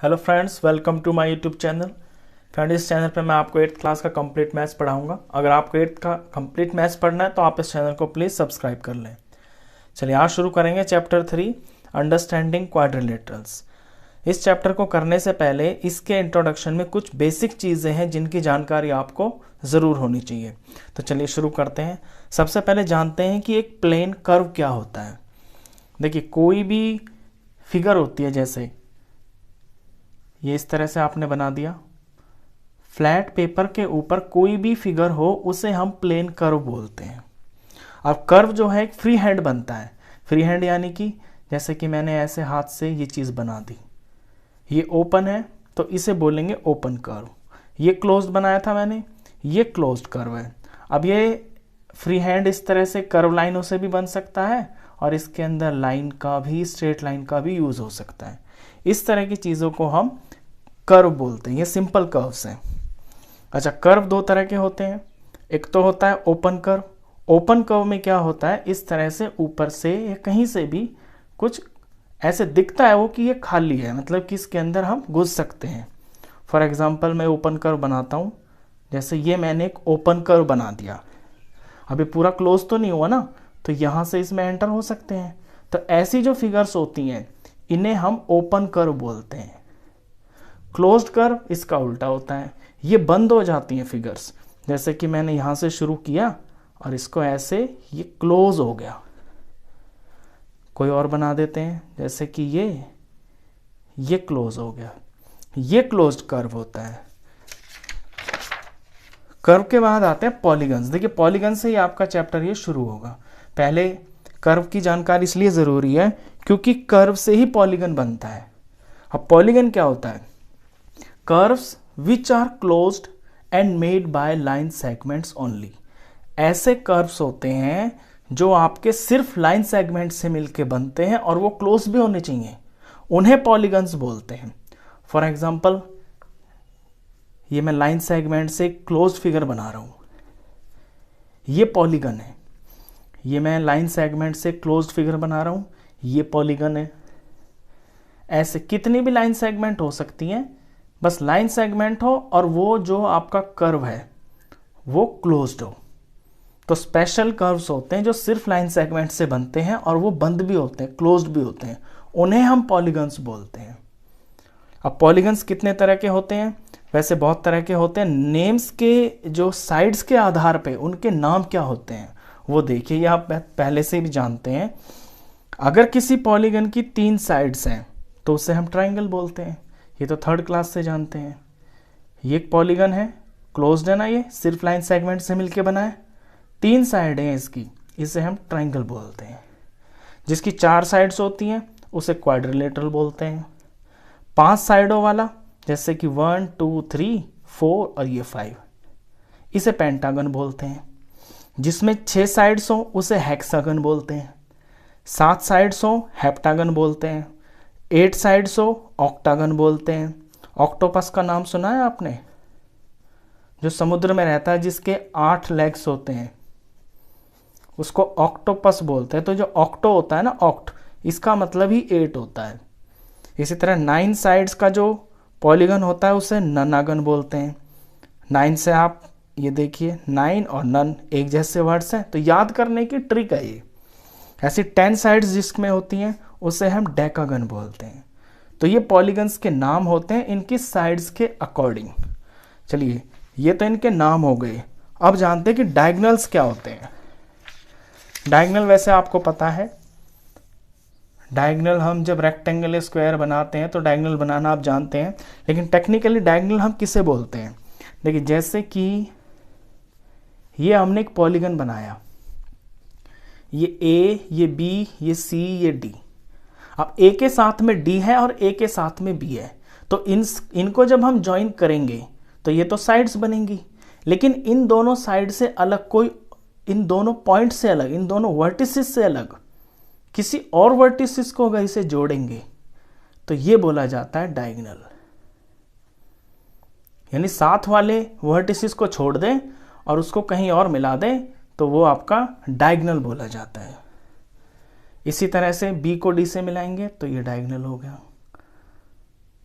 Hello friends, welcome to my YouTube channel. Friend, इस channel पे मैं आपको 8th क्लास का कंप्लीट मैथ्स पढ़ाऊंगा। अगर आपको 8th का कंप्लीट मैथ्स पढ़ना है तो आप इस चैनल को प्लीज़ सब्सक्राइब कर लें। चलिए आज शुरू करेंगे चैप्टर 3 अंडरस्टैंडिंग क्वाड्रिलेटरल्स। इस चैप्टर को करने से पहले इसके इंट्रोडक्शन में कुछ बेसिक चीज़ें हैं जिनकी जानकारी आपको ज़रूर होनी चाहिए। तो चलिए शुरू करते हैं। सबसे पहले जानते हैं कि एक प्लेन कर्व क्या होता है। देखिए, कोई भी फिगर होती है, जैसे ये इस तरह से आपने बना दिया। फ्लैट पेपर के ऊपर कोई भी फिगर हो उसे हम प्लेन कर्व बोलते हैं। अब कर्व जो है एक फ्री हैंड बनता है। फ्री हैंड यानी कि जैसे कि मैंने ऐसे हाथ से ये चीज़ बना दी, ये ओपन है तो इसे बोलेंगे ओपन कर्व। ये क्लोज्ड बनाया था मैंने, ये क्लोज्ड कर्व है। अब ये फ्री हैंड इस तरह से कर्व लाइनों से भी बन सकता है और इसके अंदर लाइन का भी, स्ट्रेट लाइन का भी यूज़ हो सकता है। इस तरह की चीज़ों को हम कर्व बोलते हैं। ये सिंपल कर्व्स हैं। अच्छा, कर्व दो तरह के होते हैं। एक तो होता है ओपन कर्व। ओपन कर्व में क्या होता है, इस तरह से ऊपर से या कहीं से भी कुछ ऐसे दिखता है वो कि ये खाली है, मतलब कि इसके अंदर हम घुस सकते हैं। फॉर एग्जांपल मैं ओपन कर्व बनाता हूँ। जैसे ये मैंने एक ओपन कर्व बना दिया। अभी पूरा क्लोज तो नहीं हुआ ना, तो यहाँ से इसमें एंटर हो सकते हैं। तो ऐसी जो फिगर्स होती हैं इन्हें हम ओपन कर्व बोलते हैं। क्लोज्ड कर्व इसका उल्टा होता है, ये बंद हो जाती हैं फिगर्स। जैसे कि मैंने यहाँ से शुरू किया और इसको ऐसे, ये क्लोज हो गया। कोई और बना देते हैं, जैसे कि ये क्लोज हो गया। ये क्लोज्ड कर्व होता है। कर्व के बाद आते हैं पॉलीगन्स। देखिए, पॉलीगन से ही आपका चैप्टर ये शुरू होगा। पहले कर्व की जानकारी इसलिए ज़रूरी है क्योंकि कर्व से ही पॉलीगन बनता है। अब पॉलीगन क्या होता है? Curves which are closed and made by line segments only. ऐसे कर्व्स होते हैं जो आपके सिर्फ लाइन सेगमेंट से मिलके बनते हैं और वो क्लोज भी होने चाहिए, उन्हें पॉलीगन्स बोलते हैं। फॉर एग्जांपल, ये मैं लाइन सेगमेंट से क्लोज्ड फिगर बना रहा हूं, ये पॉलीगन है। ये मैं लाइन सेगमेंट से क्लोज्ड फिगर बना रहा हूं, ये पॉलीगन है। ऐसे कितनी भी लाइन सेगमेंट हो सकती हैं, बस लाइन सेगमेंट हो और वो जो आपका कर्व है वो क्लोज्ड हो। तो स्पेशल कर्व्स होते हैं जो सिर्फ लाइन सेगमेंट से बनते हैं और वो बंद भी होते हैं, क्लोज्ड भी होते हैं, उन्हें हम पॉलीगन्स बोलते हैं। अब पॉलीगन्स कितने तरह के होते हैं? वैसे बहुत तरह के होते हैं। नेम्स के जो साइड्स के आधार पे उनके नाम क्या होते हैं वो देखिए, ये आप पहले से भी जानते हैं। अगर किसी पॉलीगन की 3 साइड्स हैं तो उसे हम ट्राइंगल बोलते हैं। ये तो 3rd क्लास से जानते हैं। ये एक पॉलीगन है, क्लोज्ड है ना, ये सिर्फ लाइन सेगमेंट से मिलके बना है। 3 साइड हैं इसकी, इसे हम ट्राइंगल बोलते हैं। जिसकी 4 साइड्स होती हैं उसे क्वाड्रिलेटरल बोलते हैं। 5 साइडों वाला, जैसे कि 1 2 3 4 और ये 5, इसे पेंटागन बोलते हैं। जिसमें 6 साइड्स हो उसे हेक्सागन बोलते हैं। 7 साइड्स हो हेप्टागन बोलते हैं। 8 साइड्स हो ऑक्टागन बोलते हैं। ऑक्टोपस का नाम सुना है आपने? जो समुद्र में रहता है, जिसके 8 लेग्स होते हैं, उसको ऑक्टोपस बोलते हैं। तो जो ऑक्टो होता है ना, ऑक्ट, इसका मतलब ही 8 होता है। इसी तरह 9 साइड्स का जो पॉलीगन होता है उसे ननागन बोलते हैं। 9 से आप ये देखिए, 9 और नन एक जैसे वर्ड्स हैं, तो याद करने की ट्रिक है ये। ऐसी 10 साइड्स जिसमें होती हैं उसे हम डेकागन बोलते हैं। तो ये पॉलीगन्स के नाम होते हैं इनकी साइड्स के अकॉर्डिंग। चलिए, ये तो इनके नाम हो गए। अब जानते हैं कि डायगोनल्स क्या होते हैं। डायगोनल वैसे आपको पता है, डायगोनल हम जब रेक्टेंगल या स्क्वायर बनाते हैं तो डायगोनल बनाना आप जानते हैं, लेकिन टेक्निकली डायगोनल हम किसे बोलते हैं? देखिए, जैसे कि ये हमने एक पॉलीगन बनाया, ये ए, ये बी, ये सी, ये डी। अब ए के साथ में डी है और ए के साथ में बी है, तो इनको जब हम ज्वाइन करेंगे तो ये तो साइड्स बनेंगी। लेकिन इन दोनों साइड से अलग कोई, इन दोनों पॉइंट से अलग, इन दोनों वर्टिसेस से अलग किसी और वर्टिसेस को अगर इसे जोड़ेंगे तो ये बोला जाता है डायगोनल। यानी साथ वाले वर्टिसेस को छोड़ दें और उसको कहीं और मिला दें तो वो आपका डायगोनल बोला जाता है। इसी तरह से बी को डी से मिलाएंगे तो ये डायगोनल हो गया।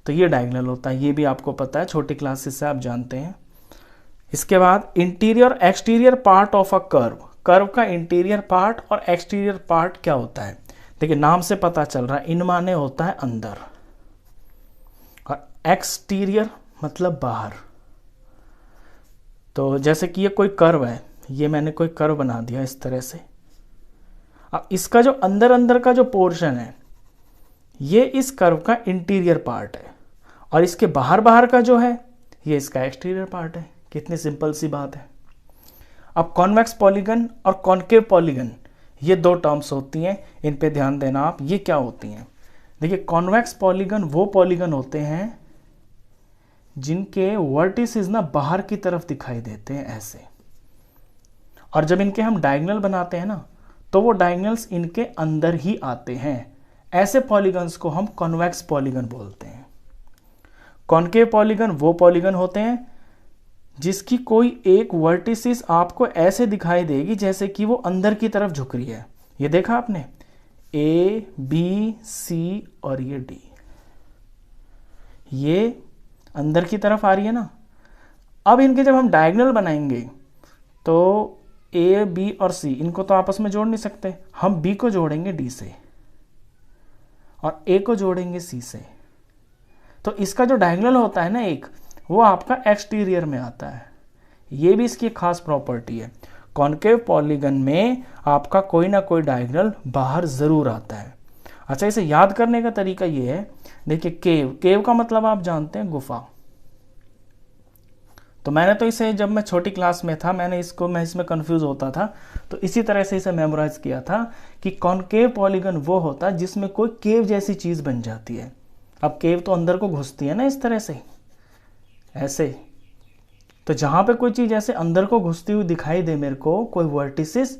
तो ये डायगोनल होता है, ये भी आपको पता है, छोटी क्लासेस से आप जानते हैं। इसके बाद interior exterior part of a curve, curve का इंटीरियर पार्ट और एक्सटीरियर पार्ट क्या होता है? देखिए नाम से पता चल रहा है, इन माने होता है अंदर और एक्सटीरियर मतलब बाहर। तो जैसे कि ये कोई कर्व है, ये मैंने कोई कर्व बना दिया इस तरह से। अब इसका जो अंदर अंदर का जो पोर्शन है ये इस कर्व का इंटीरियर पार्ट है और इसके बाहर बाहर का जो है ये इसका एक्सटीरियर पार्ट है। कितनी सिंपल सी बात है। अब कॉन्वेक्स पॉलीगन और कॉन्केव पॉलीगन ये दो टर्म्स होती हैं, इन पे ध्यान देना आप। ये क्या होती हैं? देखिए कॉन्वेक्स पॉलीगन वो पॉलीगन होते हैं जिनके वर्टिसेस ना बाहर की तरफ दिखाई देते हैं ऐसे, और जब इनके हम डायगोनल बनाते हैं ना तो वो डायगोनल्स इनके अंदर ही आते हैं। ऐसे पॉलीगन्स को हम कॉन्वेक्स पॉलीगन बोलते हैं। कॉन्केव पॉलीगन वो पॉलीगन होते हैं जिसकी कोई एक वर्टिसिस आपको ऐसे दिखाई देगी जैसे कि वो अंदर की तरफ झुक रही है। ये देखा आपने, A, B, C और ये D, ये अंदर की तरफ आ रही है ना। अब इनके जब हम डायगोनल बनाएंगे तो A, B और C इनको तो आपस में जोड़ नहीं सकते, हम B को जोड़ेंगे D से और A को जोड़ेंगे C से। तो इसका जो डायगोनल होता है ना एक, वो आपका एक्सटीरियर में आता है। ये भी इसकी खास प्रॉपर्टी है। कॉन्केव पॉलीगन में आपका कोई ना कोई डायगोनल बाहर जरूर आता है। अच्छा, इसे याद करने का तरीका ये है, देखिए केव, केव का मतलब आप जानते हैं गुफा। तो मैंने तो इसे जब मैं छोटी क्लास में था मैं इसमें कंफ्यूज होता था, तो इसी तरह से इसे मेमोराइज किया था कि कॉन्केव पॉलीगन वो होता है जिसमें कोई केव जैसी चीज बन जाती है। अब केव तो अंदर को घुसती है ना इस तरह से ऐसे, तो जहां पे कोई चीज ऐसे अंदर को घुसती हुई दिखाई दे मेरे को, कोई वर्टिसिस,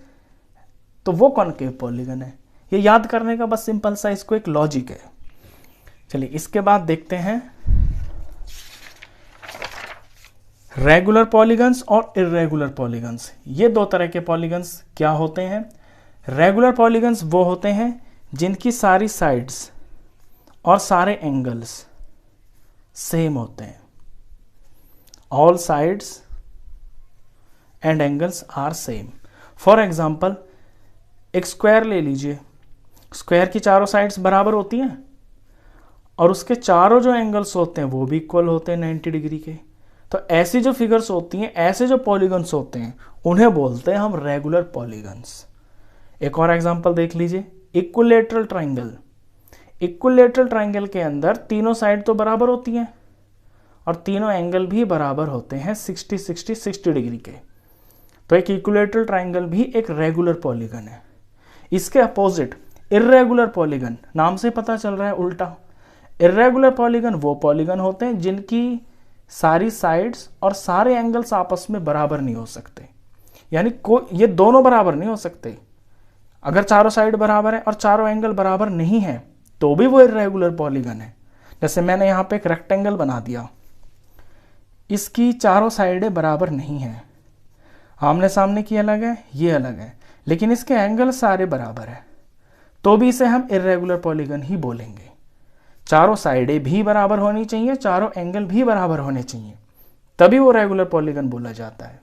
तो वो कॉन्केव पॉलीगन है। ये याद करने का बस सिंपल सा इसको एक लॉजिक है। चलिए इसके बाद देखते हैं रेगुलर पॉलीगन्स और इर्रेगुलर पॉलीगन्स। ये दो तरह के पॉलीगन्स क्या होते हैं? रेगुलर पॉलीगन्स वो होते हैं जिनकी सारी साइड्स और सारे एंगल्स सेम होते हैं। All sides and angles are same. For example एक स्क्वायर ले लीजिए, स्क्वायर की चारों साइड्स बराबर होती हैं और उसके चारों जो एंगल्स होते हैं वो भी इक्वल होते हैं 90 डिग्री के। तो ऐसी जो फिगर्स होती हैं, ऐसे जो पॉलीगन्स होते हैं, उन्हें बोलते हैं हम रेगुलर पॉलीगन्स। एक और एग्जांपल देख लीजिए, इक्विलैटरल ट्रायंगल। इक्विलैटरल ट्रायंगल के अंदर तीनों साइड तो बराबर होती हैं और तीनों एंगल भी बराबर होते हैं 60 डिग्री के। तो एक इक्विलैटरल ट्रायंगल भी एक रेगुलर पॉलीगन है। इसके अपोजिट इर्रेगुलर पॉलीगन, नाम से पता चल रहा है उल्टा। इर्रेगुलर पॉलीगन वो पॉलीगन होते हैं जिनकी सारी साइड्स और सारे एंगल्स आपस में बराबर नहीं हो सकते, यानी ये दोनों बराबर नहीं हो सकते। अगर चारों साइड बराबर है और चारों एंगल बराबर नहीं है तो भी वो इर्रेगुलर पॉलीगन है। जैसे मैंने यहां पे एक रेक्टेंगल बना दिया, इसकी चारों साइडें बराबर नहीं है, आमने सामने की अलग है, ये अलग है, लेकिन इसके एंगल सारे बराबर है, तो भी इसे हम इर्रेगुलर पॉलीगन ही बोलेंगे। चारों साइडें भी बराबर होनी चाहिए, चारों एंगल भी बराबर होने चाहिए, तभी वो रेगुलर पॉलीगन बोला जाता है।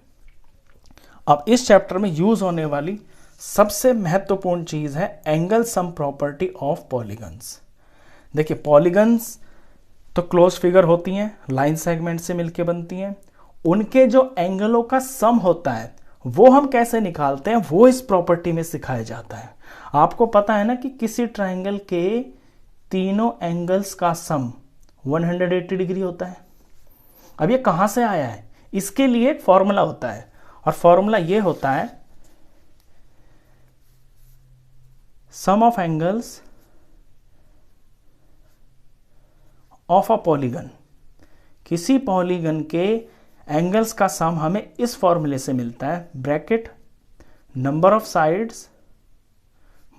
अब इस चैप्टर में यूज होने वाली सबसे महत्वपूर्ण चीज है angle sum property of polygons. देखिए पॉलीगन्स तो क्लोज फिगर होती हैं, लाइन सेगमेंट से मिलके बनती हैं। उनके जो एंगलों का सम होता है वो हम कैसे निकालते हैं, वो इस प्रॉपर्टी में सिखाया जाता है। आपको पता है ना कि किसी ट्रायंगल के तीनों एंगल्स का सम 180 डिग्री होता है। अब ये कहां से आया है? इसके लिए एक फॉर्मूला होता है और फॉर्मूला ये होता है sum of angles of a polygon. किसी पॉलीगन के एंगल्स का सम हमें इस फॉर्मूले से मिलता है, bracket number of sides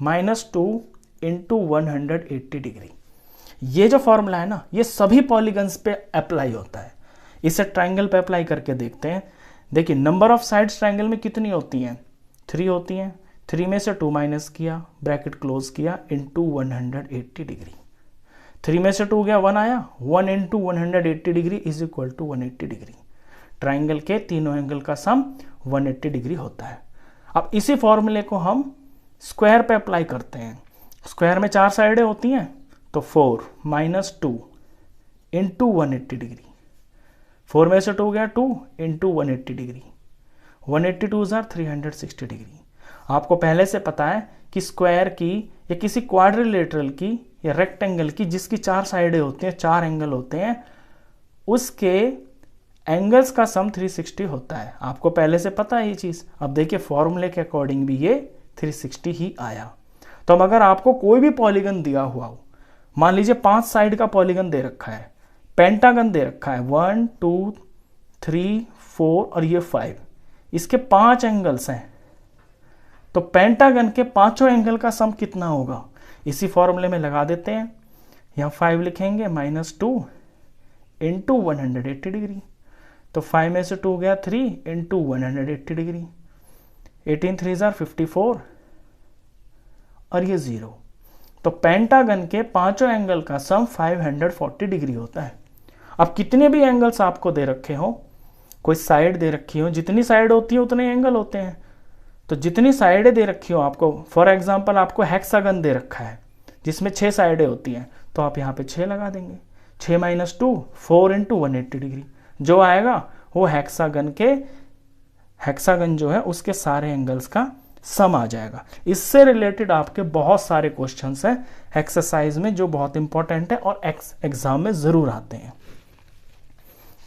-2 into 180 degree. ये जो फॉर्मूला है ना, ये सभी पॉलीगन्स पे अप्लाई होता है। इसे ट्रायंगल पे अप्लाई करके देखते हैं। देखिए नंबर ऑफ साइड्स ट्रायंगल में कितनी होती हैं? 3 होती हैं। 3 में से 2 माइनस किया, ब्रैकेट क्लोज किया, इंटू 180 डिग्री। 3 में से 2 गया 1 आया, 1 into 180 degree is equal to 180 degree. Triangle के तीनों एंगल का सम 180 डिग्री होता है। अब इसी फॉर्मूले को हम स्क्वायर पे अप्लाई करते हैं। स्क्वायर में 4 साइडें होती हैं, तो 4 माइनस 2 इंटू 180 डिग्री। 4 में से 2 गया 2 इंटू 180 डिग्री। 182 jar 360 degree. आपको पहले से पता है कि स्क्वायर की या किसी क्वाड्रिलेटरल की या रेक्टेंगल की जिसकी 4 साइडें होती हैं, 4 एंगल होते हैं, उसके एंगल्स का सम 360 होता है। आपको पहले से पता है ये चीज़। अब देखिए फॉर्मूले के अकॉर्डिंग भी ये 360 ही आया। तो अब अगर आपको कोई भी पॉलीगन दिया हुआ हो, मान लीजिए 5 साइड का पॉलीगन दे रखा है, पेंटागन दे रखा है 1 2 3 4 और ये 5, इसके 5 एंगल्स हैं, तो पेंटागन के पांचों एंगल का सम कितना होगा? इसी फॉर्मूले में लगा देते हैं। यहाँ 5 लिखेंगे -2 इंटू 180 डिग्री। तो 5 में से 2 गया 3 इंटू 180 डिग्री। 18 3 जार 54 और ये 0। तो पेंटागन के पांचों एंगल का सम 540 डिग्री होता है। अब कितने भी एंगल्स आपको दे रखे हो, कोई साइड दे रखी हो, जितनी साइड होती है उतने एंगल होते हैं। तो जितनी साइडें दे रखी हो आपको, फॉर एग्जांपल आपको हेक्सागन दे रखा है जिसमें 6 साइडें होती हैं, तो आप यहाँ पे 6 लगा देंगे। 6 माइनस 2 4 इंटू 180 डिग्री। जो आएगा वो हेक्सागन जो है उसके सारे एंगल्स का सम आ जाएगा। इससे रिलेटेड आपके बहुत सारे क्वेश्चंस हैं एक्सरसाइज में जो बहुत इंपॉर्टेंट है और एग्जाम में जरूर आते हैं।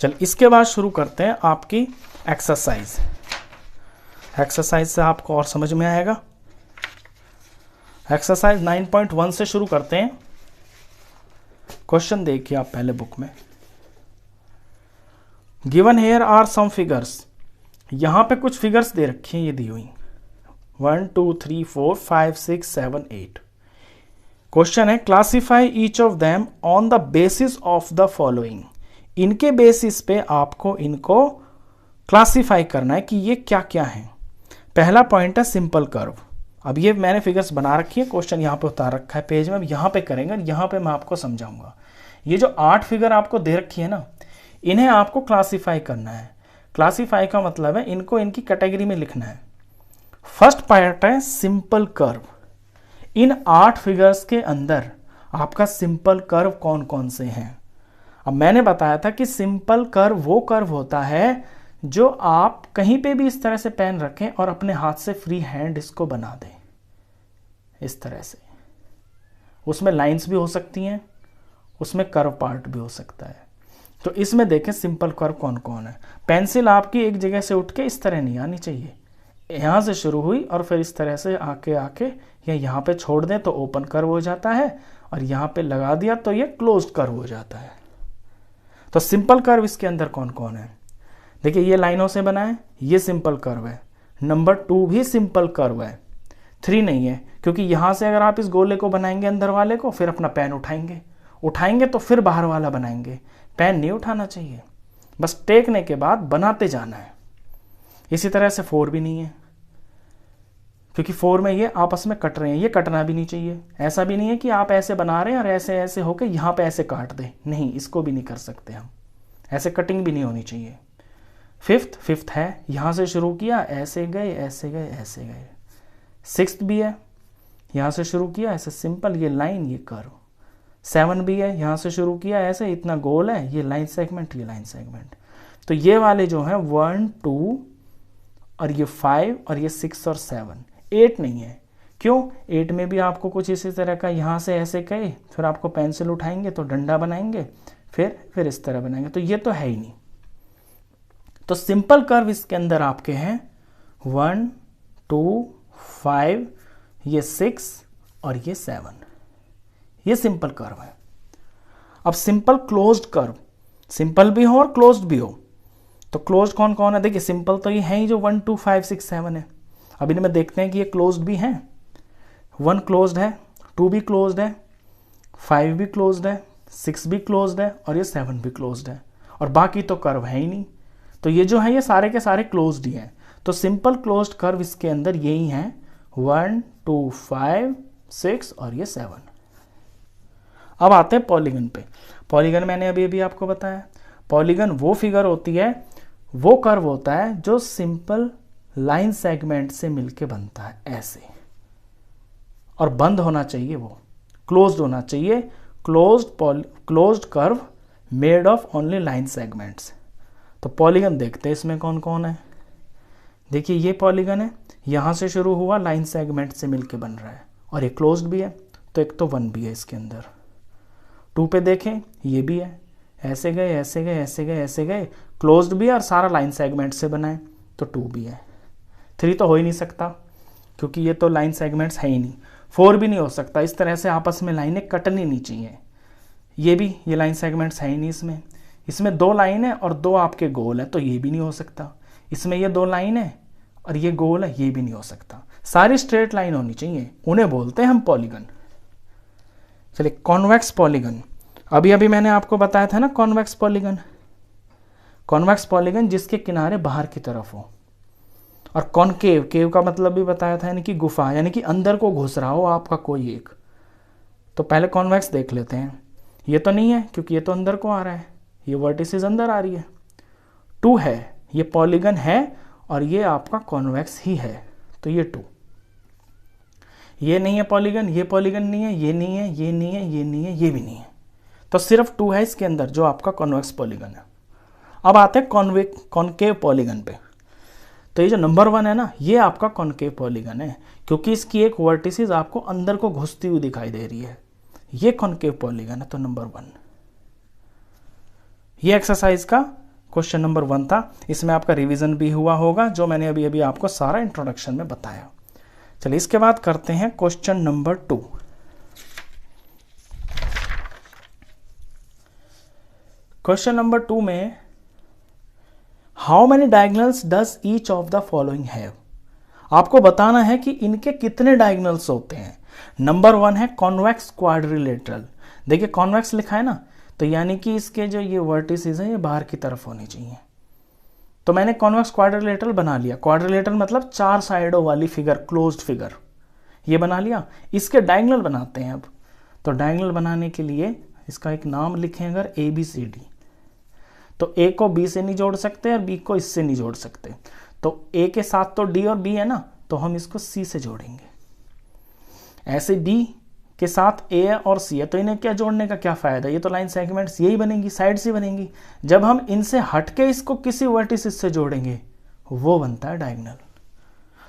चल इसके बाद शुरू करते हैं आपकी एक्सरसाइज। एक्सरसाइज से आपको और समझ में आएगा। एक्सरसाइज 9.1 से शुरू करते हैं। क्वेश्चन देखिए आप पहले बुक में। Given here are some figures. यहां पे कुछ फिगर्स दे रखी हैं, ये दी हुई 1 2 3 4 5 6 7 8। क्वेश्चन है classify each of them on the basis of the following. इनके बेसिस पे आपको इनको क्लासिफाई करना है कि ये क्या क्या है। पहला पॉइंट है सिंपल कर्व। अब ये मैंने फिगर्स बना रखी है, क्वेश्चन यहाँ पे उतार रखा है पेज में, अब यहाँ पे करेंगे, यहाँ पे मैं आपको समझाऊंगा। ये जो 8 फिगर आपको दे रखी है ना, इन्हें आपको क्लासिफाई करना है। क्लासिफाई का मतलब है इनको इनकी कैटेगरी में लिखना है। फर्स्ट पार्ट है सिंपल कर्व। इन 8 फिगर्स के अंदर आपका सिंपल कर्व कौन कौन से हैं? अब मैंने बताया था कि सिंपल कर्व वो कर्व होता है जो आप कहीं पे भी इस तरह से पेन रखें और अपने हाथ से फ्री हैंड इसको बना दें, इस तरह से। उसमें लाइंस भी हो सकती हैं, उसमें कर्व पार्ट भी हो सकता है। तो इसमें देखें सिंपल कर्व कौन कौन है। पेंसिल आपकी एक जगह से उठ के इस तरह नहीं आनी चाहिए, यहाँ से शुरू हुई और फिर इस तरह से आके या यहाँ पे छोड़ दें तो ओपन कर्व हो जाता है, और यहाँ पे लगा दिया तो ये क्लोज्ड कर्व हो जाता है। तो सिंपल कर्व इसके अंदर कौन कौन है? देखिए ये लाइनों से बना है, ये सिंपल कर्व है। नंबर 2 भी सिंपल कर्व है, 3 नहीं है, क्योंकि यहां से अगर आप इस गोले को बनाएंगे अंदर वाले को, फिर अपना पेन उठाएंगे तो फिर बाहर वाला बनाएंगे। पेन नहीं उठाना चाहिए, बस टेकने के बाद बनाते जाना है। इसी तरह से 4 भी नहीं है, क्योंकि 4 में ये आपस में कट रहे हैं, ये कटना भी नहीं चाहिए। ऐसा भी नहीं है कि आप ऐसे बना रहे हैं और ऐसे ऐसे होके यहाँ पे ऐसे काट दें, नहीं, इसको भी नहीं कर सकते हम, ऐसे कटिंग भी नहीं होनी चाहिए। फिफ्थ है, यहां से शुरू किया ऐसे गए ऐसे गए ऐसे गए। 6th भी है, यहां से शुरू किया ऐसे सिंपल, ये लाइन ये कर्व। 7 भी है, यहां से शुरू किया ऐसे, इतना गोल है, ये लाइन सेगमेंट ये लाइन सेगमेंट। तो ये वाले जो हैं 1 2 और ये 5 और ये 6 और 7। 8 नहीं है, क्यों? 8 में भी आपको कुछ इसी तरह का, यहां से ऐसे गए, फिर आपको पेंसिल उठाएंगे तो डंडा बनाएंगे, फिर इस तरह बनाएंगे, तो ये तो है ही नहीं। तो सिंपल कर्व इसके अंदर आपके हैं 1 2 5, ये 6 और ये 7, ये सिंपल कर्व है। अब सिंपल क्लोज्ड कर्व, सिंपल भी हो और क्लोज्ड भी हो। तो क्लोज्ड कौन कौन है? देखिए सिंपल तो ये है ही जो 1 2 5 6 7 है। अब इनमें देखते हैं कि ये क्लोज्ड भी हैं। 1 क्लोज्ड है, 2 भी क्लोज्ड है, 5 भी क्लोज्ड है, 6 भी क्लोज्ड है और ये 7 भी क्लोज्ड है, और बाकी तो कर्व है ही नहीं। तो ये जो है ये सारे के सारे क्लोज्ड ही हैं। तो सिंपल क्लोज्ड कर्व इसके अंदर यही हैं 1 2 5 6 और ये 7। अब आते हैं पॉलीगन पे। पॉलीगन मैंने अभी अभी आपको बताया, पॉलीगन वो फिगर होती है, वो कर्व होता है जो सिंपल लाइन सेगमेंट से मिलके बनता है ऐसे, और बंद होना चाहिए, वो क्लोज्ड होना चाहिए, closed curve made of only line segments. तो पॉलीगन देखते हैं इसमें कौन कौन है। देखिए ये पॉलीगन है, यहाँ से शुरू हुआ, लाइन सेगमेंट से मिलके बन रहा है, और ये क्लोज्ड भी है, तो एक तो 1 भी है इसके अंदर। 2 पे देखें, ये भी है, ऐसे गए ऐसे गए ऐसे गए ऐसे गए, क्लोज्ड भी है और सारा लाइन सेगमेंट से बना है, तो 2 भी है। 3 तो हो ही नहीं सकता क्योंकि ये तो लाइन सेगमेंट्स है ही नहीं। 4 भी नहीं हो सकता, इस तरह से आपस में लाइनें कटनी नहीं चाहिए। ये भी, ये लाइन सेगमेंट्स है ही नहीं इसमें। इसमें 2 लाइन है और 2 आपके गोल है, तो ये भी नहीं हो सकता। इसमें ये 2 लाइन है और ये गोल है, ये भी नहीं हो सकता। सारी स्ट्रेट लाइन होनी चाहिए, उन्हें बोलते हैं हम पॉलीगन। चलिए कॉन्वेक्स पॉलीगन, अभी अभी मैंने आपको बताया था ना कॉन्वेक्स पॉलीगन। कॉन्वेक्स पॉलीगन जिसके किनारे बाहर की तरफ हो, और कॉनकेव, केव का मतलब भी बताया था, यानी कि गुफा, यानी कि अंदर को घुस रहा हो आपका कोई एक। तो पहले कॉन्वेक्स देख लेते हैं। ये तो नहीं है क्योंकि ये तो अंदर को आ रहा है, ये वर्टिसेस अंदर आ रही है। 2 है, ये पॉलीगन है और ये आपका कॉन्वेक्स ही है, तो ये 2। ये नहीं है पॉलीगन, ये पॉलीगन नहीं है, ये नहीं है, ये नहीं है, ये नहीं है, ये भी नहीं है, तो सिर्फ 2 है इसके अंदर जो आपका कॉन्वेक्स पॉलीगन है। अब आते हैं कॉनकेव पॉलीगन पे। तो ये जो नंबर 1 है ना, ये आपका कॉनकेव पॉलीगन है क्योंकि इसकी एक वर्टिसेस आपको अंदर को घुसती हुई दिखाई दे रही है, ये कॉनकेव पॉलीगन है, तो नंबर 1। ये एक्सरसाइज का क्वेश्चन नंबर 1 था। इसमें आपका रिवीजन भी हुआ होगा जो मैंने अभी अभी आपको सारा इंट्रोडक्शन में बताया। चलिए इसके बाद करते हैं क्वेश्चन नंबर 2। क्वेश्चन नंबर 2 में how many diagonals does each of the following have. आपको बताना है कि इनके कितने डायगोनल्स होते हैं। नंबर 1 है कॉन्वेक्स क्वाड्रिलेटरल। देखिए कॉन्वेक्स लिखा है ना, तो यानी कि इसके जो ये वर्टिसेस हैं ये बाहर की तरफ होनी चाहिए। तो मैंने कॉन्वेक्स क्वाड्रिलेटरल बना लिया। क्वाड्रिलेटरल मतलब 4 साइडों वाली फिगर, क्लोज्ड फिगर, ये बना लिया। इसके डायगोनल बनाते हैं अब। तो डायगोनल बनाने के लिए इसका एक नाम लिखें अगर ABCD, तो A को B से नहीं जोड़ सकते और B को इससे नहीं जोड़ सकते, तो A के साथ तो D और B है ना, तो हम इसको C से जोड़ेंगे। ऐसे B के साथ A और C है, तो इन्हें क्या जोड़ने का क्या फायदा, ये तो लाइन सेगमेंट्स यही बनेंगी, साइड से बनेंगी। जब हम इनसे हटके इसको किसी वर्टिसेस से जोड़ेंगे वो बनता है डायगोनल।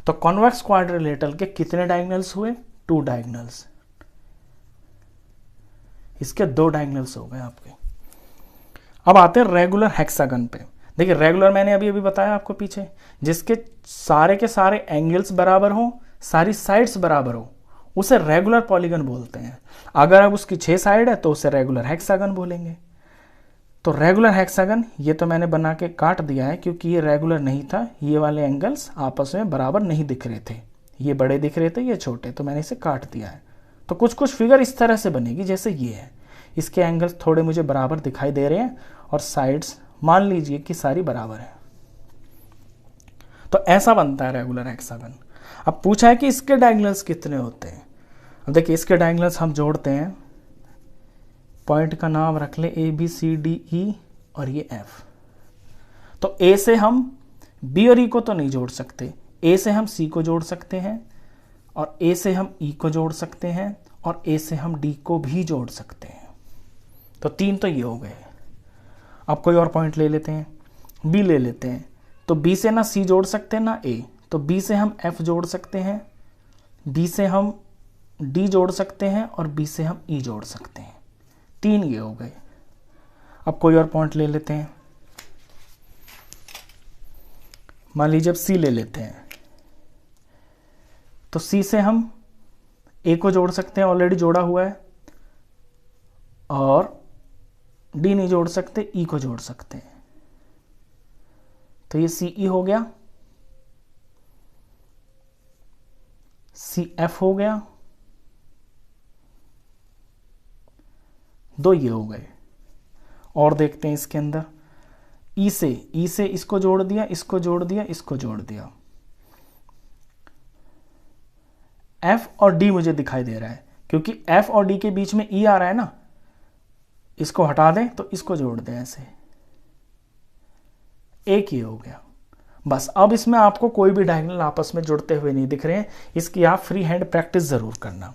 तो कॉन्वेक्स क्वाड्रिलेटरल के कितने डायगोनल्स हुए, 2 डायगोनल्स। इसके 2 डायगोनल्स हो गए आपके। अब आते हैं रेगुलर हेक्सागन पे। देखिए रेगुलर मैंने अभी अभी बताया आपको पीछे, जिसके सारे के सारे एंगल्स बराबर हो, सारी साइड्स बराबर हो, उसे रेगुलर पॉलीगन बोलते हैं। अगर अब उसकी 6 साइड है तो उसे रेगुलर हेक्सागन बोलेंगे। तो रेगुलर हेक्सागन ये तो मैंने बना के काट दिया है क्योंकि ये रेगुलर नहीं था, ये वाले एंगल्स आपस में बराबर नहीं दिख रहे थे, ये बड़े दिख रहे थे, ये छोटे, तो मैंने इसे काट दिया है। तो कुछ कुछ फिगर इस तरह से बनेगी जैसे ये है, इसके एंगल्स थोड़े मुझे बराबर दिखाई दे रहे हैं और साइड्स मान लीजिए कि सारी बराबर है। तो ऐसा बनता है रेगुलर हेक्सागन। अब पूछा है कि इसके डायगोनल्स कितने होते हैं। अब देखिए इसके डायगोनल्स हम जोड़ते हैं, पॉइंट का नाम रख ले ABCDE और ये F। तो A से हम B और E को तो नहीं जोड़ सकते, A से हम C को जोड़ सकते हैं और A से हम E को जोड़ सकते हैं और A से हम D को भी जोड़ सकते हैं। तो 3 तो ये हो गए। अब कोई और पॉइंट ले लेते हैं, B ले लेते हैं। तो B से ना C जोड़ सकते हैं ना A, तो B से हम F जोड़ सकते हैं, B से हम D जोड़ सकते हैं और B से हम E जोड़ सकते हैं। 3 ये हो गए। अब कोई और पॉइंट ले लेते हैं, मान लीजिए अब C ले लेते हैं। तो C से हम A को जोड़ सकते हैं, ऑलरेडी जोड़ा हुआ है, और D नहीं जोड़ सकते, E को जोड़ सकते हैं। तो ये CE हो गया, CF हो गया, 2 ये हो गए। और देखते हैं इसके अंदर E से इसको जोड़ दिया, इसको जोड़ दिया, इसको जोड़ दिया। F और D मुझे दिखाई दे रहा है क्योंकि F और D के बीच में E आ रहा है ना, इसको हटा दें तो इसको जोड़ दें, ऐसे एक ही हो गया बस। अब इसमें आपको कोई भी डायगोनल आपस में जुड़ते हुए नहीं दिख रहे हैं, इसकी आप फ्री हैंड प्रैक्टिस जरूर करना।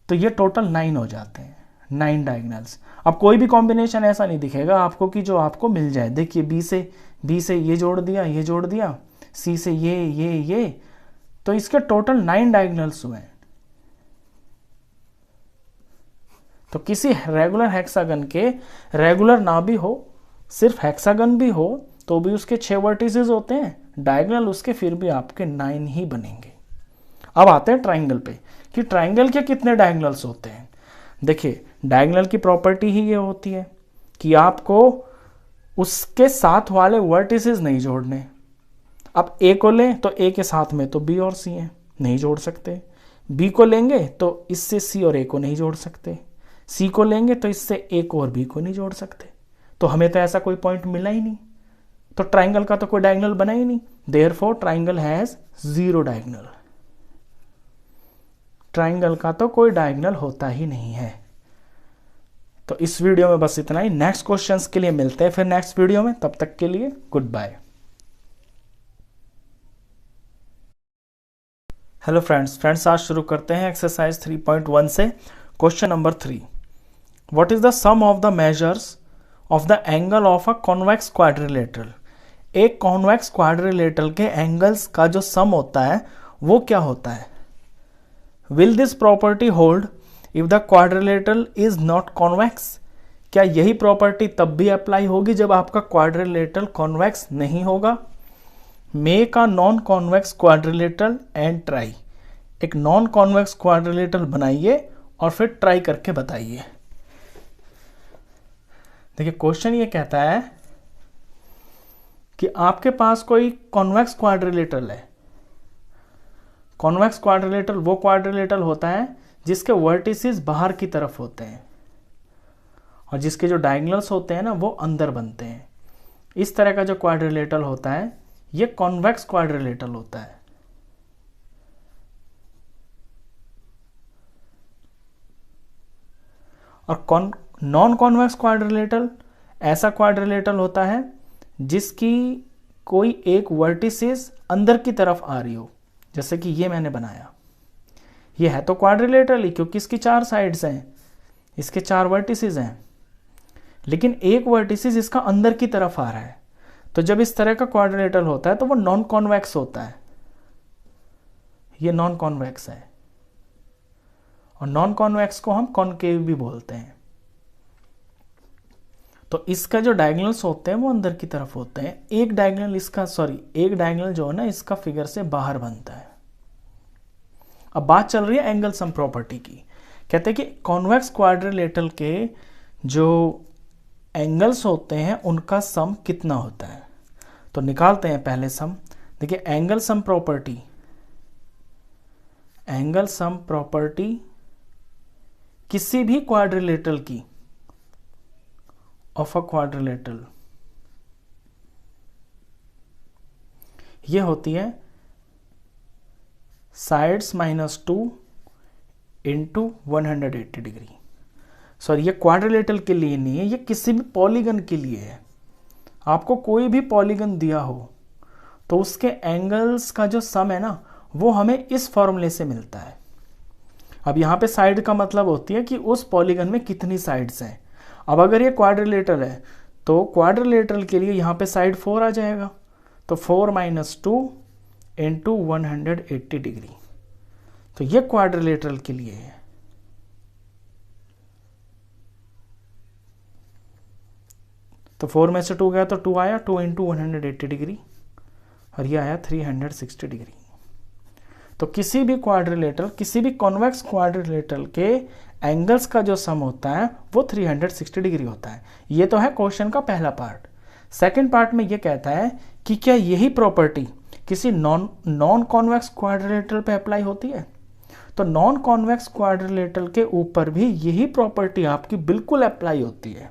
तो ये टोटल 9 हो जाते हैं, 9 डायगोनल्स। अब कोई भी कॉम्बिनेशन ऐसा नहीं दिखेगा आपको कि जो आपको मिल जाए। देखिए बी से ये जोड़ दिया, ये जोड़ दिया, सी से ये, तो इसके टोटल 9 डायगोनल्स हुए हैं। तो किसी रेगुलर हेक्सागन के, रेगुलर ना भी हो, सिर्फ हेक्सागन भी हो, तो भी उसके 6 वर्टिसेस होते हैं, डायगोनल उसके फिर भी आपके 9 ही बनेंगे। अब आते हैं ट्राइंगल पे कि ट्राइंगल के कितने डायगोनल्स होते हैं। देखिए डायगोनल की प्रॉपर्टी ही ये होती है कि आपको उसके साथ वाले वर्टिसेस नहीं जोड़ने। अब ए को लें तो ए के साथ में तो बी और सी हैं, नहीं जोड़ सकते। बी को लेंगे तो इससे सी और ए को नहीं जोड़ सकते। सी को लेंगे तो इससे ए को और बी को नहीं जोड़ सकते। तो हमें तो ऐसा कोई पॉइंट मिला ही नहीं, तो ट्राइंगल का तो कोई डायगोनल बना ही नहीं। Therefore triangle has 0 diagonal. Triangle का तो कोई डायगोनल होता ही नहीं है। तो इस वीडियो में बस इतना ही। नेक्स्ट क्वेश्चंस के लिए मिलते हैं फिर नेक्स्ट वीडियो में, तब तक के लिए गुड बाय। हेलो फ्रेंड्स आज शुरू करते हैं एक्सरसाइज 3.1 से। Question number 3, what is the sum of the measures of the angle of a convex quadrilateral. एक कॉन्वेक्स क्वाड्रिलेटरल के एंगल्स का जो सम होता है वो क्या होता है। Will this property hold if the quadrilateral is not convex. क्या यही प्रॉपर्टी तब भी अप्लाई होगी जब आपका क्वाड्रिलेटरल कॉन्वेक्स नहीं होगा। Make a non convex quadrilateral and try. एक नॉन कॉन्वेक्स क्वाड्रिलेटरल बनाइए और फिर ट्राई करके बताइए। देखिए क्वेश्चन ये कहता है कि आपके पास कोई कॉन्वेक्स क्वाड्रिलेटरल है। कॉन्वेक्स क्वाड्रिलेटरल वो क्वाड्रिलेटरल होता है जिसके वर्टिसेस बाहर की तरफ होते हैं और जिसके जो डायगोनल्स होते हैं ना वो अंदर बनते हैं। इस तरह का जो क्वाड्रिलेटरल होता है ये कॉन्वेक्स क्वाड्रिलेटरल होता है। और नॉन कॉन्वेक्स क्वाड्रिलेटरल ऐसा क्वाड्रिलेटरल होता है जिसकी कोई एक वर्टिसेस अंदर की तरफ आ रही हो, जैसे कि ये मैंने बनाया। ये है तो क्वाड्रिलेटरल ही क्योंकि इसकी 4 साइड्स हैं, इसके 4 वर्टिसेस हैं, लेकिन एक वर्टिसेस इसका अंदर की तरफ आ रहा है। तो जब इस तरह का क्वाड्रिलेटरल होता है तो वो नॉन कॉन्वेक्स होता है। ये नॉन कॉन्वेक्स है और नॉन कॉन्वेक्स को हम कॉनकेव भी बोलते हैं। तो इसका जो डायगोनल्स होते हैं वो अंदर की तरफ होते हैं। एक डायगोनल जो है ना इसका फिगर से बाहर बनता है। अब बात चल रही है एंगल सम प्रॉपर्टी की। कहते हैं कि कॉन्वेक्स क्वाड्रिलेटरल के जो एंगल्स होते हैं उनका सम कितना होता है। तो निकालते हैं पहले सम। देखिए एंगल सम प्रॉपर्टी किसी भी क्वाड्रिलेटरल की ऑफ अ क्वाड्रिलेटरल ये होती है साइड्स -2 इंटू 180 डिग्री। सॉरी ये क्वाड्रिलेटरल के लिए नहीं है, ये किसी भी पॉलीगन के लिए है। आपको कोई भी पॉलीगन दिया हो तो उसके एंगल्स का जो सम है ना वो हमें इस फॉर्मूले से मिलता है। अब यहाँ पे साइड का मतलब होती है कि उस पॉलीगन में कितनी साइड्स हैं। अब अगर ये क्वाड्रिलेटरल है तो क्वाड्रिलेटरल के लिए यहाँ पे साइड 4 आ जाएगा, तो 4 - 2 इंटू 180 डिग्री। तो ये क्वाड्रिलेटरल के लिए है। तो 4 में से 2 गया तो 2 आया, 2 इंटू 180 डिग्री और ये आया 360 डिग्री। तो किसी भी कॉन्वेक्स क्वाड्रिलेटरल के एंगल्स का जो सम होता है वो 360 डिग्री होता है। ये तो है क्वेश्चन का पहला पार्ट। सेकंड पार्ट में ये कहता है कि क्या यही प्रॉपर्टी किसी नॉन कॉन्वेक्स क्वाड्रिलेटरल पे अप्लाई होती है। तो नॉन कॉन्वेक्स क्वाड्रिलेटरल के ऊपर भी यही प्रॉपर्टी आपकी बिल्कुल अप्लाई होती है।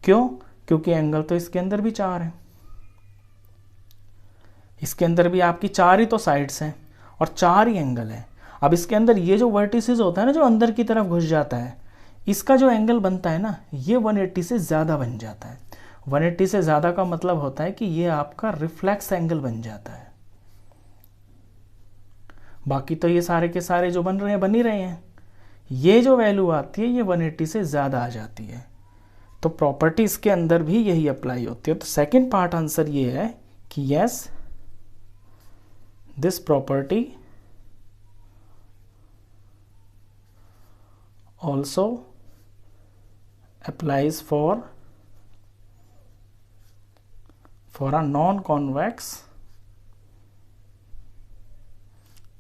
क्यों? क्योंकि एंगल तो इसके अंदर भी 4 है, इसके अंदर भी आपकी 4 ही तो साइड्स हैं और 4 ही एंगल है। अब इसके अंदर ये जो वर्टिसेस होता है ना जो अंदर की तरफ घुस जाता है, इसका जो एंगल बनता है ना, ये 180 से ज़्यादा बन जाता है। 180 से ज़्यादा का मतलब होता है कि ये आपका रिफ्लेक्स एंगल बन जाता है। बाकी तो ये सारे के सारे जो बन रहे हैं बन ही रहे हैं। ये जो वैल्यू आती है ये 180 से ज़्यादा आ जाती है, तो प्रॉपर्टी इसके अंदर भी यही अप्लाई होती है। तो सेकंड पार्ट आंसर ये है कि yes, this property also applies for a non-convex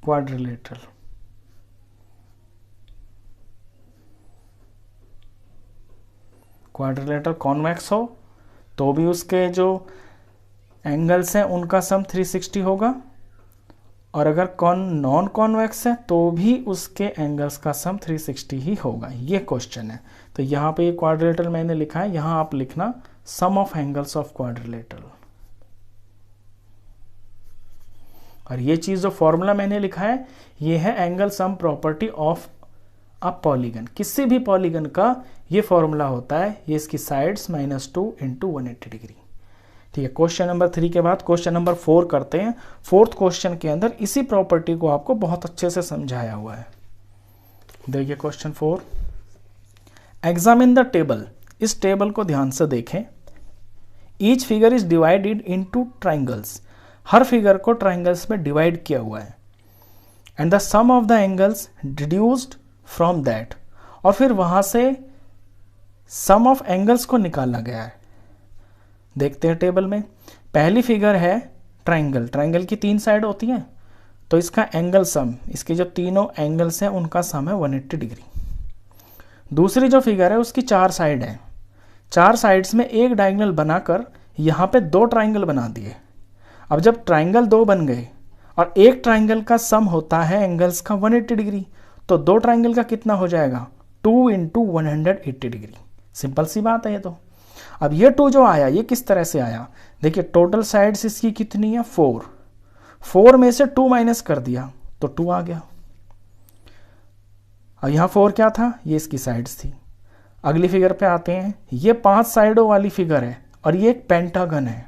quadrilateral. Quadrilateral convex हो तो भी उसके जो एंगल्स हैं उनका सम 360 होगा, और अगर नॉन कॉन्वेक्स है तो भी उसके एंगल्स का सम 360 ही होगा। ये क्वेश्चन है। तो यहाँ पे ये क्वाड्रिलेटरल मैंने लिखा है, यहाँ आप लिखना सम ऑफ एंगल्स ऑफ क्वाड्रिलेटरल। और ये चीज जो फॉर्मूला मैंने लिखा है ये है angle sum property of a polygon. किसी भी पॉलीगन का ये फॉर्मूला होता है, ये इसकी साइड्स -2 × 180 डिग्री। ठीक है, क्वेश्चन नंबर 3 के बाद क्वेश्चन नंबर 4 करते हैं। फोर्थ क्वेश्चन के अंदर इसी प्रॉपर्टी को आपको बहुत अच्छे से समझाया हुआ है। देखिए क्वेश्चन 4, एग्जामिन द टेबल। इस टेबल को ध्यान से देखें। Each figure is divided into triangles. हर फिगर को ट्राइंगल्स में डिवाइड किया हुआ है। And the sum of the angles deduced from that, और फिर वहां से सम ऑफ एंगल्स को निकाला गया है। देखते हैं टेबल में। पहली फिगर है ट्राइंगल। ट्राइंगल की 3 साइड होती हैं, तो इसका एंगल सम, इसके जो तीनों एंगल्स हैं उनका सम है 180 डिग्री। दूसरी जो फिगर है उसकी 4 साइड है। 4 साइड्स में एक डायगोनल बनाकर यहाँ पे 2 ट्राइंगल बना दिए। अब जब ट्राइंगल 2 बन गए और एक ट्राइंगल का सम होता है एंगल्स का 180 डिग्री, तो 2 ट्राइंगल का कितना हो जाएगा 2 × 180 डिग्री। सिंपल सी बात है ये तो। अब ये 2 जो आया ये किस तरह से आया, देखिए टोटल साइड्स इसकी कितनी है 4 में से 2 माइनस कर दिया तो 2 आ गया। अब यहाँ 4 क्या था, ये इसकी साइड्स थी। अगली फिगर पे आते हैं। ये 5 साइडों वाली फिगर है और ये एक पेंटागन है।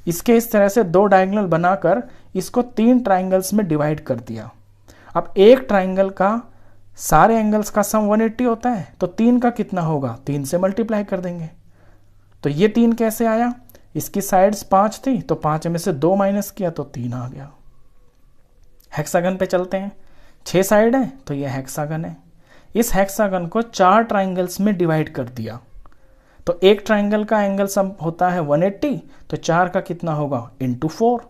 इसके इस तरह से 2 डायगोनल बनाकर इसको 3 ट्राइंगल्स में डिवाइड कर दिया। अब एक ट्राइंगल का सारे एंगल्स का सम 180 होता है, तो 3 का कितना होगा 3 से मल्टीप्लाई कर देंगे। तो ये 3 कैसे आया, इसकी साइड्स 5 थी तो 5 में से 2 माइनस किया तो 3 आ गया। हेक्सागन पे चलते हैं। 6 साइड है तो ये हेक्सागन है। इस हेक्सागन को 4 ट्राइंगल्स में डिवाइड कर दिया, तो एक ट्राइंगल का एंगल सम होता है 180, तो 4 का कितना होगा × 4।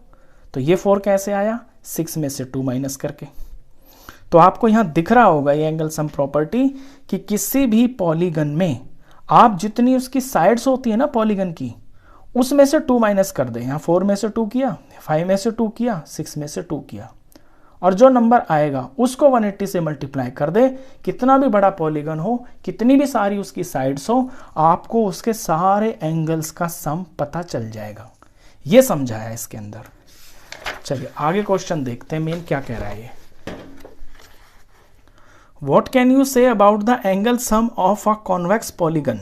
तो ये 4 कैसे आया, 6 में से 2 माइनस करके। तो आपको यहां दिख रहा होगा ये एंगल सम प्रॉपर्टी कि किसी भी पॉलीगन में आप जितनी उसकी साइड्स होती है ना पॉलीगन की, उसमें से 2 माइनस कर दें। यहाँ 4 में से 2 किया, 5 में से 2 किया, 6 में से 2 किया, और जो नंबर आएगा उसको 180 से मल्टीप्लाई कर दे। कितना भी बड़ा पॉलीगन हो, कितनी भी सारी उसकी साइड्स हो, आपको उसके सारे एंगल्स का सम पता चल जाएगा। ये समझाया इसके अंदर। चलिए आगे क्वेश्चन देखते हैं, मेन क्या कह रहा है ये। What can you say about the angle sum of a convex polygon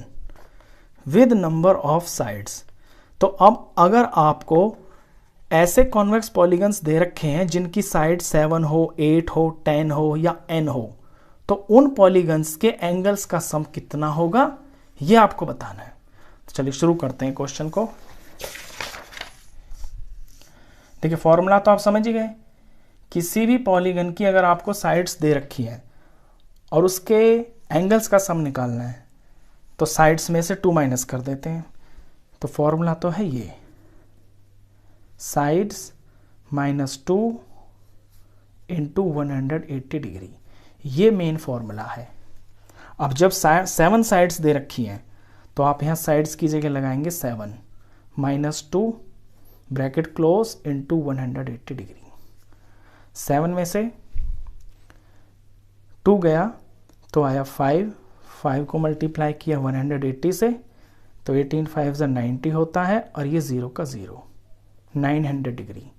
with number of sides? तो अब अगर आपको ऐसे कॉन्वेक्स पॉलीगन्स दे रखे हैं जिनकी साइड 7 हो, 8 हो, 10 हो या n हो, तो उन पॉलीगन्स के एंगल्स का सम कितना होगा ये आपको बताना है। तो चलिए शुरू करते हैं क्वेश्चन को। देखिए फॉर्मूला तो आप समझ ही गए। किसी भी पॉलीगन की अगर आपको साइड्स दे रखी है और उसके एंगल्स का सम निकालना है, तो साइड्स में से 2 माइनस कर देते हैं। तो फॉर्मूला तो है ये, साइड्स -2 × 180 डिग्री। ये मेन फॉर्मूला है। अब जब 7 साइड्स दे रखी हैं तो आप यहाँ साइड्स की जगह लगाएंगे 7 -2 ब्रैकेट क्लोज × 180 डिग्री। 7 में से 2 गया तो आया 5 को मल्टीप्लाई किया 180 से, तो 18 5 90 होता है, और ये 0 का 0, 900 डिग्री।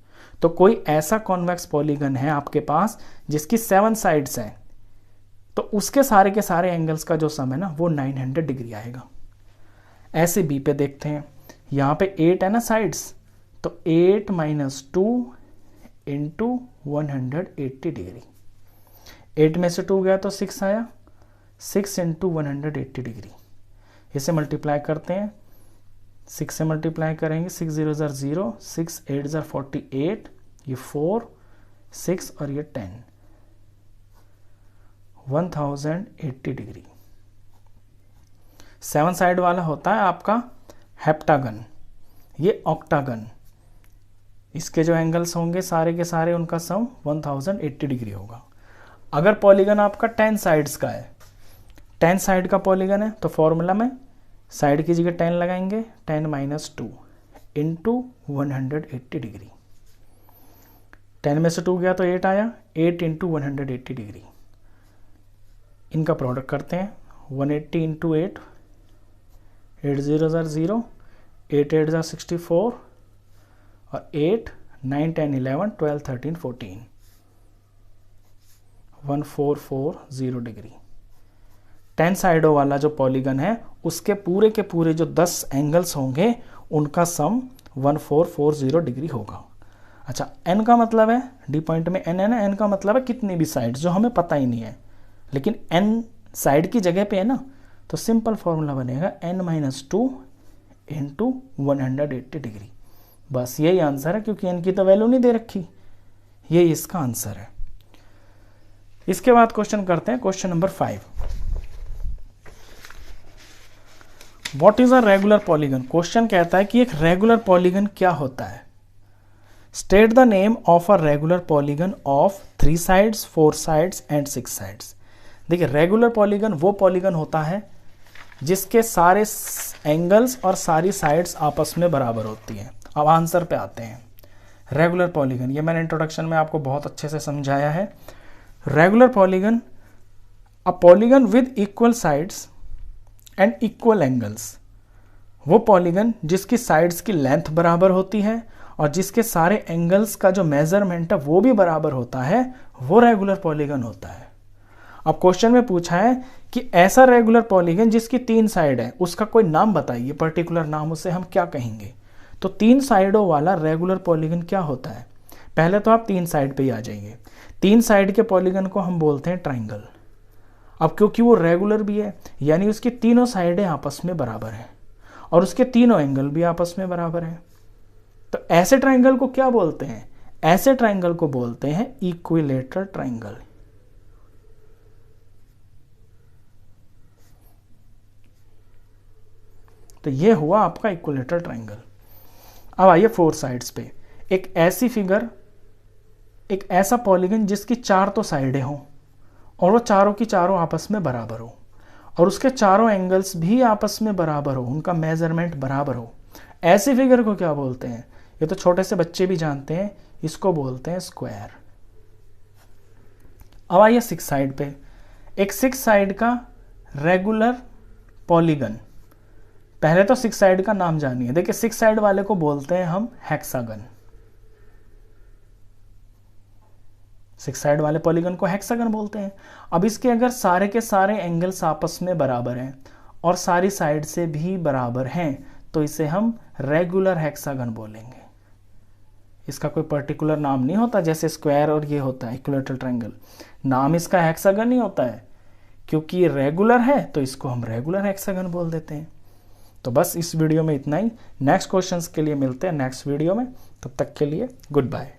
तो कोई ऐसा कॉन्वेक्स पॉलीगन है आपके पास जिसकी 7 साइड्स हैं, तो उसके सारे के सारे एंगल्स का जो सम है ना वो 900 डिग्री आएगा। ऐसे बी पे देखते हैं, यहाँ पे 8 है ना साइड्स, तो 8 - 2 × 180 डिग्री। 8 में से 2 गया तो 6 आया, 6 × 180 डिग्री। इसे मल्टीप्लाई करते हैं, 6 से मल्टीप्लाई करेंगे, 6 0 ज़र 0, 6 8 ज़र 48, ये 4 6 और ये 10, 1080 डिग्री। 7 साइड वाला होता है आपका हेप्टागन, ये ऑक्टागन। इसके जो एंगल्स होंगे सारे के सारे उनका सम 1080 डिग्री होगा। अगर पॉलीगन आपका 10 साइड्स का है, 10 साइड का पॉलीगन है, तो फॉर्मूला में साइड की जगह 10 लगाएंगे, 10 - 2 × 180 डिग्री। 10 में से 2 गया तो 8 आया, 8 × 180 डिग्री। इनका प्रोडक्ट करते हैं, 180 × 8, 8 0 ज़र 0, 8 8 ज़र 64 और 8 9 10 11 12 13 14, 1440 डिग्री। 10 साइडों वाला जो पॉलीगन है उसके पूरे के पूरे जो 10 एंगल्स होंगे उनका सम 1440 डिग्री होगा। अच्छा, n का मतलब है, डी पॉइंट में n है ना, n का मतलब है कितनी भी साइड, जो हमें पता ही नहीं है, लेकिन n साइड की जगह पे है ना, तो सिंपल फॉर्मूला बनेगा n - 2 × 180 डिग्री। बस यही आंसर है, क्योंकि n की तो वैल्यू नहीं दे रखी, यही इसका आंसर है। इसके बाद क्वेश्चन करते हैं, question number 5। What is a regular polygon. Question कहता है कि एक रेगुलर पॉलीगन क्या होता है। State the name of a regular polygon of 3 sides 4 sides and 6 sides. देखिए, रेगुलर पॉलीगन वो पॉलीगन होता है जिसके सारे एंगल्स और सारी साइड्स आपस में बराबर होती हैं। अब आंसर पे आते हैं। रेगुलर पॉलीगन, ये मैंने इंट्रोडक्शन में आपको बहुत अच्छे से समझाया है। Regular polygon, a polygon with equal sides and equal angles. वो पॉलीगन जिसकी साइड्स की लेंथ बराबर होती है और जिसके सारे एंगल्स का जो मेजरमेंट है वो भी बराबर होता है, वो रेगुलर पॉलीगन होता है। अब क्वेश्चन में पूछा है कि ऐसा रेगुलर पॉलीगन जिसकी 3 साइड है, उसका कोई नाम बताइए, पर्टिकुलर नाम, उसे हम क्या कहेंगे। तो 3 साइडों वाला रेगुलर पॉलीगन क्या होता है। पहले तो आप 3 साइड पे ही आ जाइए। 3 साइड के पॉलीगन को हम बोलते हैं ट्राइंगल। अब क्योंकि वो रेगुलर भी है, यानी उसकी तीनों साइडें आपस में बराबर हैं और उसके तीनों एंगल भी आपस में बराबर हैं, तो ऐसे ट्राइंगल को क्या बोलते हैं। ऐसे ट्राइंगल को बोलते हैं इक्विलेटरल ट्राइंगल। तो ये हुआ आपका इक्विलेटरल ट्राइंगल। अब आइए 4 साइड्स पे। एक ऐसी फिगर, एक ऐसा पॉलीगन जिसकी 4 तो साइडें हों और वो चारों की चारों आपस में बराबर हो और उसके चारों एंगल्स भी आपस में बराबर हो, उनका मेजरमेंट बराबर हो। ऐसी फिगर को क्या बोलते हैं। ये तो छोटे से बच्चे भी जानते हैं, इसको बोलते हैं स्क्वायर। अब आइए 6 साइड पे। एक 6 साइड का रेगुलर पॉलीगन। पहले तो 6 साइड का नाम जानिए। देखिए, 6 साइड वाले को बोलते हैं हम हेक्सागन। 6 साइड वाले पॉलीगन को हेक्सागन बोलते हैं। अब इसके अगर सारे के सारे एंगल्स आपस में बराबर हैं और सारी साइड से भी बराबर हैं, तो इसे हम रेगुलर हेक्सागन बोलेंगे। इसका कोई पर्टिकुलर नाम नहीं होता, जैसे स्क्वायर और ये होता है इक्विलेटरल ट्रायंगल। नाम इसका हेक्सागन ही होता है, क्योंकि ये रेगुलर है तो इसको हम रेगुलर हेक्सागन बोल देते हैं। तो बस इस वीडियो में इतना ही। नेक्स्ट क्वेश्चंस के लिए मिलते हैं नेक्स्ट वीडियो में। तब तक के लिए गुड बाय।